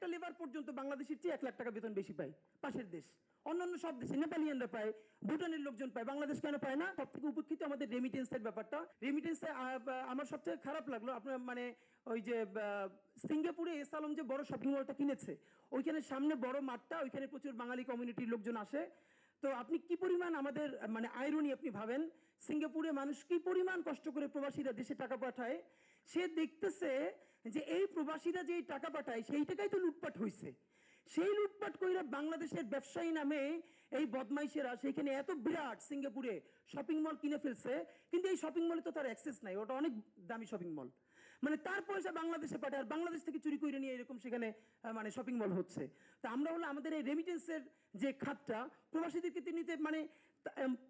একটা লেবার পর্যন্ত বাংলাদেশের চেয়ে 1 লাখ টাকা বেতন বেশি পায় পাশের দেশ। অন্যান্য সব দেশে নেপালিয়ানরা পায়, ভুটানের লোকজন পায়, বাংলাদেশ কেন পায় না? সব থেকে উপেক্ষিত আমাদের রেমিটেন্সের ব্যাপারটা। রেমিটেন্সে আমার সবচেয়ে খারাপ লাগলো আপনার মানে ওই যে সিঙ্গাপুরে এস আলম যে বড় শপিং মলটা কিনেছে, ওইখানে সামনে বড় মাঠটা, ওইখানে প্রচুর বাঙালি কমিউনিটির লোকজন আসে। তো আপনি কি পরিমাণ আমাদের মানে আইরনি আপনি ভাবেন, সিঙ্গাপুরে মানুষ কি পরিমাণ কষ্ট করে প্রবাসীরা দেশে টাকা পাঠায়, সে দেখতেছে যে এই প্রবাসীরা যেই টাকা পাঠায় সেই টাকাই তো লুটপাট হয়েছে। সেই লুটপাট কইরা বাংলাদেশের ব্যবসায়ী নামে এই বদমাইশেরা সেখানে এত বিরাট সিঙ্গাপুরে শপিং মল কিনে ফেলছে, কিন্তু এই শপিং মলে তো তার অ্যাক্সেস নাই, ওটা অনেক দামি শপিং মল, মানে তার পয়সা বাংলাদেশে পাঠায় আর বাংলাদেশ থেকে চুরি করে নিয়ে এরকম সেখানে মানে শপিং মল হচ্ছে। তা আমরা হলো আমাদের এই রেমিটেন্সের যে খাতটা প্রবাসীদেরকে নিতে মানে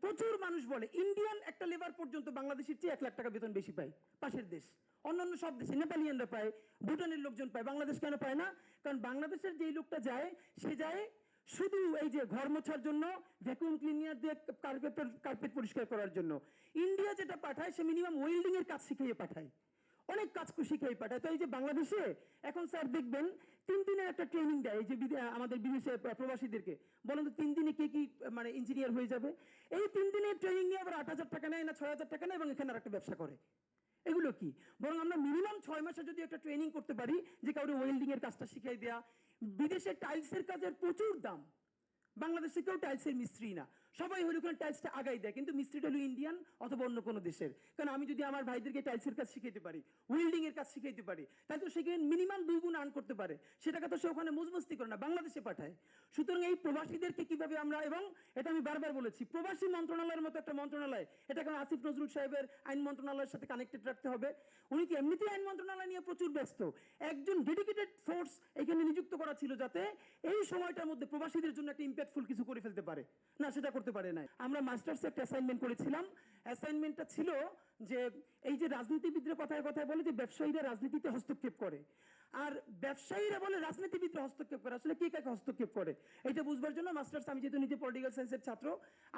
প্রচুর মানুষ বলে ইন্ডিয়ান একটা লেবার পর্যন্ত বাংলাদেশের চেয়ে 1 লাখ টাকা বেতন বেশি পায় পাশের দেশ। অন্যান্য সব দেশে নেপালিয়ানরা পায়, ভুটানের লোকজন পায়, বাংলাদেশ কেন পায় না? কারণ বাংলাদেশের যেই লোকটা যায় সে যায় শুধু এই যে ঘর মোছার জন্য, ভ্যাকুয়াম ক্লিনার দিয়ে কার্পেট পরিষ্কার করার জন্য। ইন্ডিয়া যেটা পাঠায় সে মিনিমাম ওয়েল্ডিং এর কাজ শিখিয়ে পাঠায়, অনেক কাজ শিখিয়ে পাঠায়। তো এই যে বাংলাদেশে এখন স্যার দেখবেন 3 দিনের একটা ট্রেনিং দেয় এই যে আমাদের বিদেশে প্রবাসীদেরকে, বলেন তো 3 দিনে কে কি মানে ইঞ্জিনিয়ার হয়ে যাবে? এই 3 দিনের ট্রেনিং নিয়ে আবার 8,000 টাকা নেয় না 6,000 টাকা নেয় এবং এখানে আর একটা ব্যবসা করে। এগুলো কি? বরং আমরা মিনিমাম 6 মাসে যদি একটা ট্রেনিং করতে পারি যে কাউকে ওয়েল্ডিং এর কাজটা শিখাই দেয়া। বিদেশে টাইলসের কাজের প্রচুর দাম, বাংলাদেশে কেউ টাইলসের মিস্ত্রি না, সবাই হলো ওখানে টাইলসটা আগাই দেয়, কিন্তু মিস্ত্রিটা হলো ইন্ডিয়ান অথবা অন্য কোনো দেশের। কারণ আমি যদি আমার ভাইদেরকে টাইলসের কাজ শিখাইতে পারি, ওয়েল্ডিং এর কাজ শিখাইতে পারি, তাহলে তো সেখানে মিনিমাম 2 গুণ আর্ন করতে পারে, সেটাকে তো সে ওখানে মজমস্তি করে না, বাংলাদেশে পাঠায়। সুতরাং এই প্রবাসীদেরকে কিভাবে আমরা, এবং এটা আমি বারবার বলেছি, প্রবাসী মন্ত্রণালয়ের মতো একটা মন্ত্রণালয়, এটা কারণ আসিফ নজরুল সাহেবের আইন মন্ত্রণালয়ের সাথে কানেক্টেড রাখতে হবে। উনি কি এমনিতেই আইন মন্ত্রণালয় নিয়ে প্রচুর ব্যস্ত, একজন ডেডিকেটেড ফোর্স এখানে নিযুক্ত করা ছিল যাতে এই সময়টার মধ্যে প্রবাসীদের জন্য একটা ইম্প্যাক্টফুল কিছু করে ফেলতে পারে, না সেটা করতে পারে না। আমরা মাস্টার্সে একটা অ্যাসাইনমেন্ট করেছিলাম, অ্যাসাইনমেন্টটা ছিল যে এই যে রাজনীতিবিদরা কথায় কথায় বলে যে ব্যবসায়ীরা রাজনীতিতে হস্তক্ষেপ করে, আর ব্যবসায়ীরা বলে রাজনীতিবিদরা হস্তক্ষেপ করে, আসলে কে কাকে হস্তক্ষেপ করে এটা বুঝবার জন্য মাস্টার্স, আমি যেহেতু নিজে পলিটিক্যাল সায়েন্সের ছাত্র,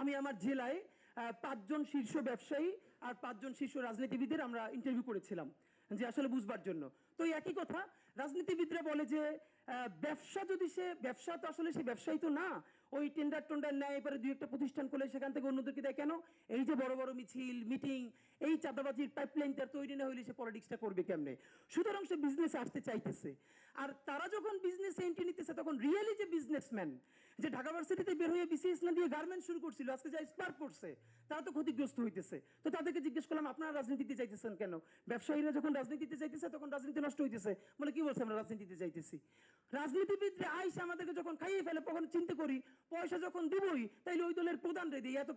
আমি আমার জেলায় 5 জন শীর্ষ ব্যবসায়ী আর 5 জন শীর্ষ রাজনীতিবিদের আমরা ইন্টারভিউ করেছিলাম যে আসলে বুঝবার জন্য। তো একই কথা, রাজনীতিবিদরা বলে যে ব্যবসা যদি সে ব্যবসা, তো আসলে সে ব্যবসায়ী তো না, ওই টেন্ডার নেয়, এবারে 2-1টা প্রতিষ্ঠান করলে সেখান থেকে অন্যদেরকে দেয় কেন? এই যে বড় বড় মিছিল মিটিং, এই চাঁদাবাজির পাইপলাইনটা তৈরি না হইলে সে পলিটিক্সটা করবে কেমনে? সুতরাং সে বিজনেসে আসতে চাইতেছে। আর তারা যখন বিজনেসে এন্ট্রি নিতেছে তখন রিয়েলি যে বিজনেসম্যান যে ঢাকা ভার্সিটিতে বের হয়ে বিসিএস না দিয়ে গার্মেন্টস শুরু করছিল, আজকে যা স্পার্ক করছে, তারা তো ক্ষতিগ্রস্ত হইতেছে। তো তাদেরকে জিজ্ঞেস করলাম আপনারা রাজনীতিতে চাইতেছেন কেন? ব্যবসায়ীরা যখন রাজনীতিতে চাইতেছে তখন রাজনীতি নষ্ট হইতেছে, বলে কি বলছে আমরা রাজনীতিতে চাইতেছি? রাজনীতিবিদরা আইসা আমাদেরকে যখন খাইয়ে ফেলে তখন চিন্তা করি পয়সা যখন দিবই তাইলে ওই দলের প্রধান রে দিই, এত